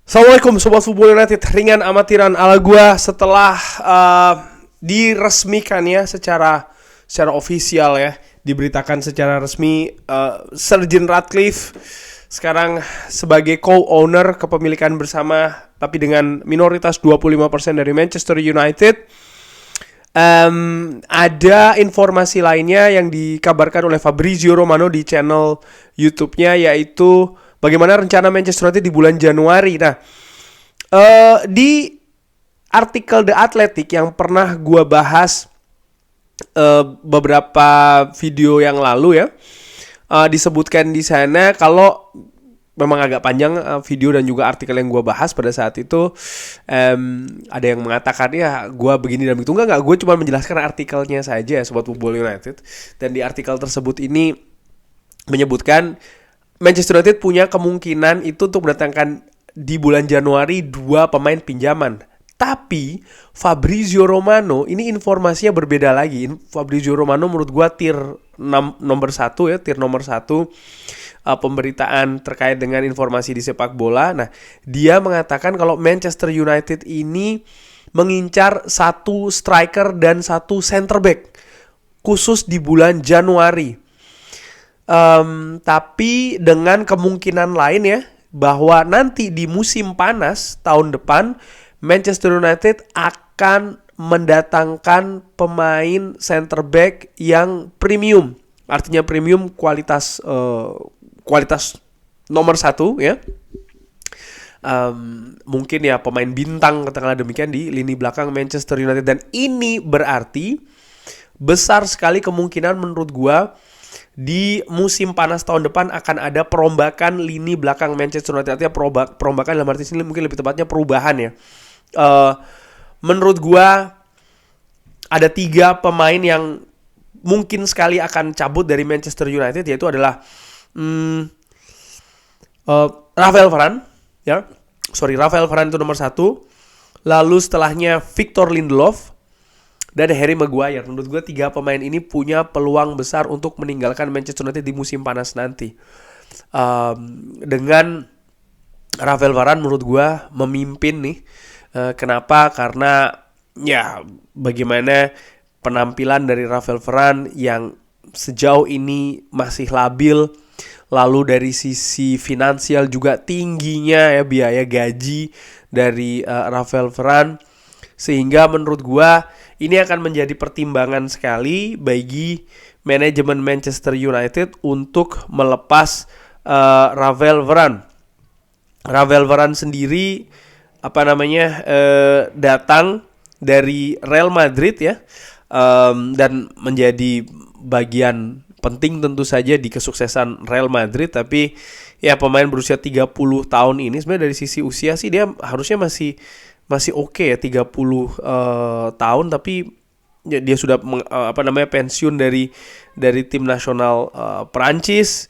Assalamualaikum Sobat Football United, ringan amatiran ala gua setelah diresmikan ya secara ofisial ya, diberitakan secara resmi Sir Jim Ratcliffe sekarang sebagai co-owner kepemilikan bersama tapi dengan minoritas 25% dari Manchester United. Ada informasi lainnya yang dikabarkan oleh Fabrizio Romano di channel YouTube-nya, yaitu bagaimana rencana Manchester United di bulan Januari. Nah, di artikel The Athletic yang pernah gue bahas beberapa video yang lalu ya, disebutkan di sana kalau memang agak panjang video dan juga artikel yang gue bahas pada saat itu. Ada yang mengatakan ya gue begini dan begitu. Enggak, gue cuma menjelaskan artikelnya saja Sobat Football United. Dan di artikel tersebut ini menyebutkan Manchester United punya kemungkinan itu untuk mendatangkan di bulan Januari 2 pemain pinjaman. Tapi Fabrizio Romano ini informasinya berbeda lagi. Fabrizio Romano menurut gue tier nomor 1 ya, tier nomor 1 pemberitaan terkait dengan informasi di sepak bola. Nah, dia mengatakan kalau Manchester United ini mengincar 1 striker dan 1 center back khusus di bulan Januari. Tapi dengan kemungkinan lain ya, bahwa nanti di musim panas tahun depan Manchester United akan mendatangkan pemain center back yang premium. Artinya premium kualitas nomor 1 ya. Mungkin ya pemain bintang katakanlah demikian di lini belakang Manchester United. Dan ini berarti besar sekali kemungkinan menurut gua di musim panas tahun depan akan ada perombakan lini belakang Manchester United. Artinya perombakan dalam arti sini mungkin lebih tepatnya perubahan ya. Menurut gua ada 3 pemain yang mungkin sekali akan cabut dari Manchester United, yaitu adalah Rafael Varane ya. Rafael Varane itu nomor 1. Lalu setelahnya Victor Lindelof dan Harry Maguire. Menurut gue 3 pemain ini punya peluang besar untuk meninggalkan Manchester United di musim panas nanti. Dengan Rafael Varane menurut gue memimpin nih. Kenapa? Karena ya bagaimana penampilan dari Rafael Varane yang sejauh ini masih labil. Lalu dari sisi finansial juga tingginya ya biaya gaji dari Rafael Varane. Sehingga menurut gua ini akan menjadi pertimbangan sekali bagi manajemen Manchester United untuk melepas Rafael Varane. Rafael Varane sendiri datang dari Real Madrid ya, dan menjadi bagian penting tentu saja di kesuksesan Real Madrid. Tapi ya pemain berusia 30 tahun ini sebenarnya dari sisi usia sih dia harusnya masih oke ya, 30 tahun, tapi ya, dia sudah pensiun dari tim nasional Perancis,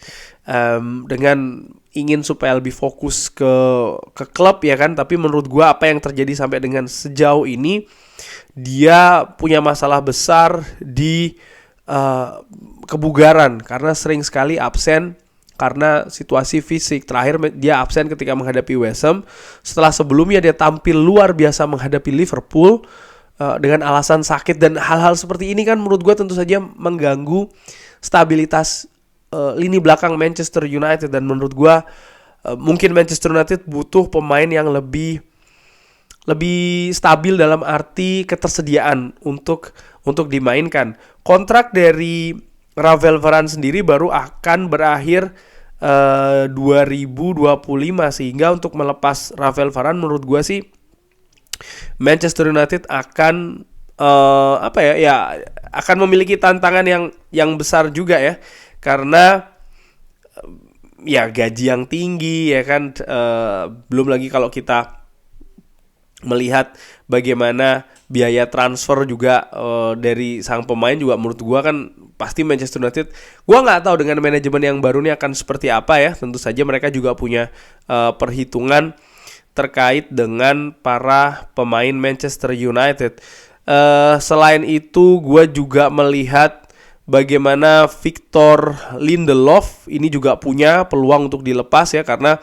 dengan ingin supaya lebih fokus ke klub ya kan. Tapi menurut gua apa yang terjadi sampai dengan sejauh ini, dia punya masalah besar di kebugaran karena sering sekali absen karena situasi fisik. Terakhir dia absen ketika menghadapi West Ham, setelah sebelumnya dia tampil luar biasa menghadapi Liverpool dengan alasan sakit. Dan hal-hal seperti ini kan menurut gue tentu saja mengganggu stabilitas lini belakang Manchester United. Dan menurut gue mungkin Manchester United butuh pemain yang lebih stabil dalam arti ketersediaan untuk dimainkan. Kontrak dari Rafael Varane sendiri baru akan berakhir 2025, sehingga untuk melepas Rafael Varane menurut gue sih Manchester United akan akan memiliki tantangan yang besar juga ya, karena ya gaji yang tinggi ya kan, belum lagi kalau kita melihat bagaimana biaya transfer juga dari sang pemain juga menurut gua kan pasti Manchester United, gua nggak tahu dengan manajemen yang baru ini akan seperti apa ya. Tentu saja mereka juga punya perhitungan terkait dengan para pemain Manchester United. Selain itu gua juga melihat bagaimana Victor Lindelof ini juga punya peluang untuk dilepas ya, karena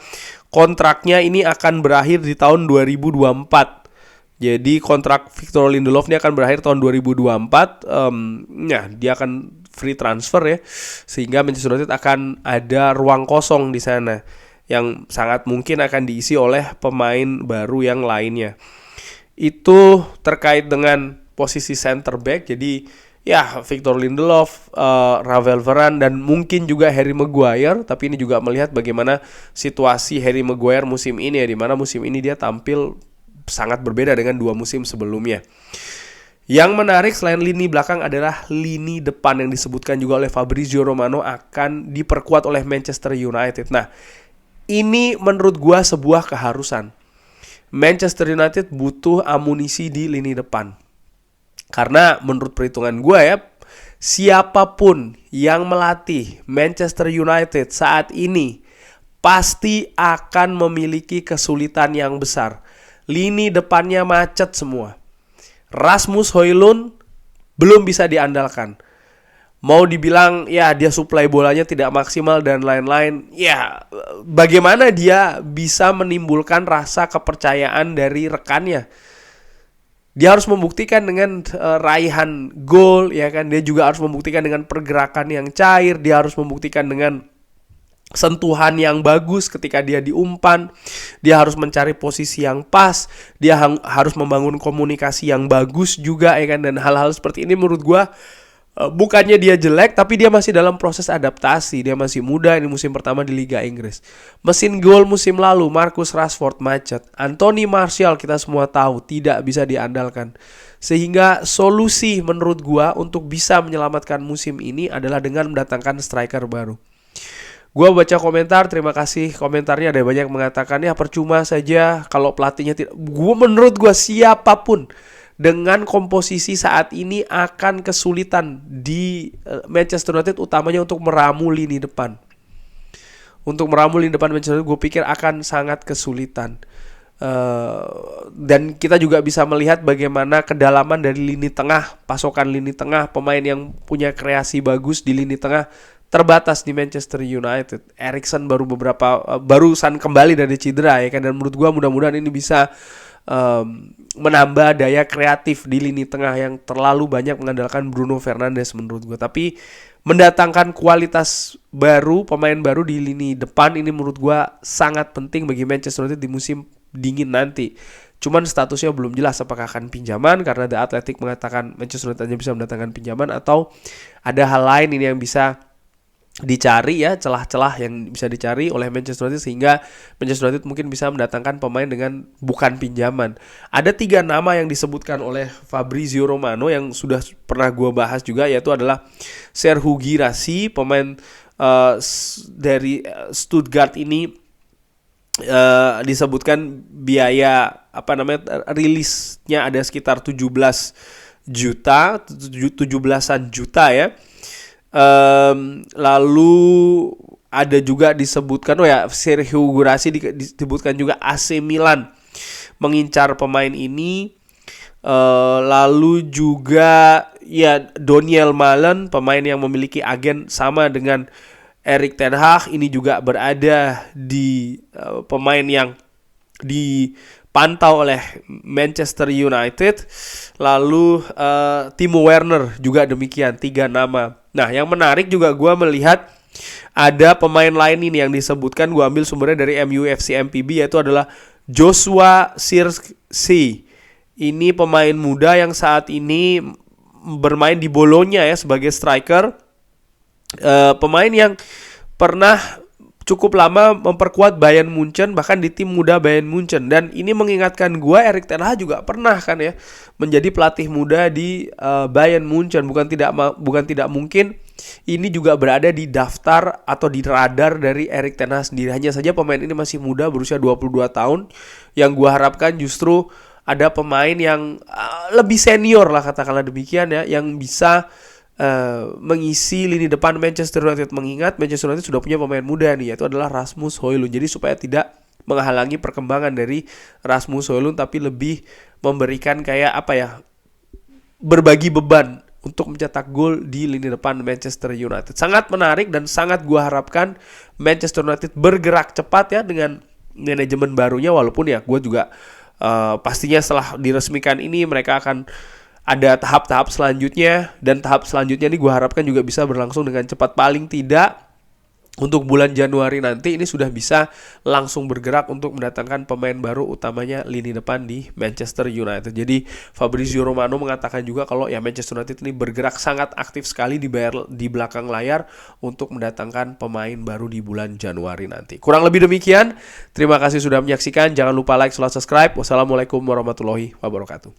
kontraknya ini akan berakhir di tahun 2024. Jadi kontrak Victor Lindelof ini akan berakhir tahun 2024. Ya, dia akan free transfer ya, sehingga Manchester United akan ada ruang kosong di sana yang sangat mungkin akan diisi oleh pemain baru yang lainnya. Itu terkait dengan posisi center back. Jadi ya, Victor Lindelof, Ravel Varane, dan mungkin juga Harry Maguire. Tapi ini juga melihat bagaimana situasi Harry Maguire musim ini ya, dimana musim ini dia tampil sangat berbeda dengan 2 musim sebelumnya. Yang menarik selain lini belakang adalah lini depan yang disebutkan juga oleh Fabrizio Romano akan diperkuat oleh Manchester United. Nah, ini menurut gua sebuah keharusan. Manchester United butuh amunisi di lini depan. Karena menurut perhitungan gua ya, siapapun yang melatih Manchester United saat ini pasti akan memiliki kesulitan yang besar. Lini depannya macet semua. Rasmus Højlund belum bisa diandalkan. Mau dibilang ya dia suplai bolanya tidak maksimal dan lain-lain. Ya, bagaimana dia bisa menimbulkan rasa kepercayaan dari rekannya? Dia harus membuktikan dengan raihan gol, ya kan? Dia juga harus membuktikan dengan pergerakan yang cair. Dia harus membuktikan dengan sentuhan yang bagus ketika dia diumpan. Dia harus mencari posisi yang pas. Dia harus membangun komunikasi yang bagus juga, ya kan? Dan hal-hal seperti ini menurut gua bukannya dia jelek, tapi dia masih dalam proses adaptasi. Dia masih muda, ini musim pertama di Liga Inggris. Mesin gol musim lalu Marcus Rashford macet. Anthony Martial kita semua tahu tidak bisa diandalkan. Sehingga solusi menurut gua untuk bisa menyelamatkan musim ini adalah dengan mendatangkan striker baru. Gua baca komentar, terima kasih komentarnya, ada banyak mengatakan ya percuma saja kalau pelatihnya tidak. Menurut gua siapapun dengan komposisi saat ini akan kesulitan di Manchester United, utamanya untuk meramu lini depan. Untuk meramu lini depan Manchester United gue pikir akan sangat kesulitan. Dan kita juga bisa melihat bagaimana kedalaman dari lini tengah, pasokan lini tengah, pemain yang punya kreasi bagus di lini tengah terbatas di Manchester United. Eriksen barusan kembali dari cedera ya kan, dan menurut gue mudah-mudahan ini bisa menambah daya kreatif di lini tengah yang terlalu banyak mengandalkan Bruno Fernandes menurut gue. Tapi mendatangkan kualitas baru, pemain baru di lini depan ini menurut gue sangat penting bagi Manchester United di musim dingin nanti. Cuman statusnya belum jelas apakah akan pinjaman, karena The Athletic mengatakan Manchester United hanya bisa mendatangkan pinjaman, atau ada hal lain ini yang bisa dicari ya, celah-celah yang bisa dicari oleh Manchester United sehingga Manchester United mungkin bisa mendatangkan pemain dengan bukan pinjaman. Ada 3 nama yang disebutkan oleh Fabrizio Romano yang sudah pernah gue bahas juga, yaitu adalah Serhou Guirassy, pemain dari Stuttgart ini. Disebutkan biaya rilisnya ada sekitar 17-an juta ya. Lalu ada juga disebutkan Serhou Guirassy disebutkan juga AC Milan mengincar pemain ini. Lalu juga ya Daniel Malen, pemain yang memiliki agen sama dengan Erik ten Hag, ini juga berada di pemain yang dipantau oleh Manchester United. Lalu Timo Werner juga demikian, 3 nama. Nah, yang menarik juga gue melihat ada pemain lain ini yang disebutkan, gue ambil sumbernya dari MUFC MPB, yaitu adalah Joshua Zirkzee. Ini pemain muda yang saat ini bermain di Bologna ya sebagai striker. Pemain yang pernah cukup lama memperkuat Bayern Munchen, bahkan di tim muda Bayern Munchen. Dan ini mengingatkan gue, Erik ten Hag juga pernah kan ya menjadi pelatih muda di Bayern Munchen. Bukan tidak mungkin ini juga berada di daftar atau di radar dari Erik ten Hag sendiri. Hanya saja pemain ini masih muda, berusia 22 tahun. Yang gue harapkan justru ada pemain yang lebih senior lah, katakanlah demikian ya, yang bisa mengisi lini depan Manchester United. Mengingat Manchester United sudah punya pemain muda nih, yaitu adalah Rasmus Højlund. Jadi supaya tidak menghalangi perkembangan dari Rasmus Højlund, tapi lebih memberikan berbagi beban untuk mencetak gol di lini depan Manchester United. Sangat menarik dan sangat gua harapkan Manchester United bergerak cepat ya dengan manajemen barunya, walaupun ya gue juga pastinya setelah diresmikan ini mereka akan ada tahap-tahap selanjutnya, dan tahap selanjutnya ini gue harapkan juga bisa berlangsung dengan cepat. Paling tidak untuk bulan Januari nanti ini sudah bisa langsung bergerak untuk mendatangkan pemain baru, utamanya lini depan di Manchester United. Jadi Fabrizio Romano mengatakan juga kalau ya Manchester United ini bergerak sangat aktif sekali di belakang layar untuk mendatangkan pemain baru di bulan Januari nanti. Kurang lebih demikian. Terima kasih sudah menyaksikan. Jangan lupa like, subscribe. Wassalamualaikum warahmatullahi wabarakatuh.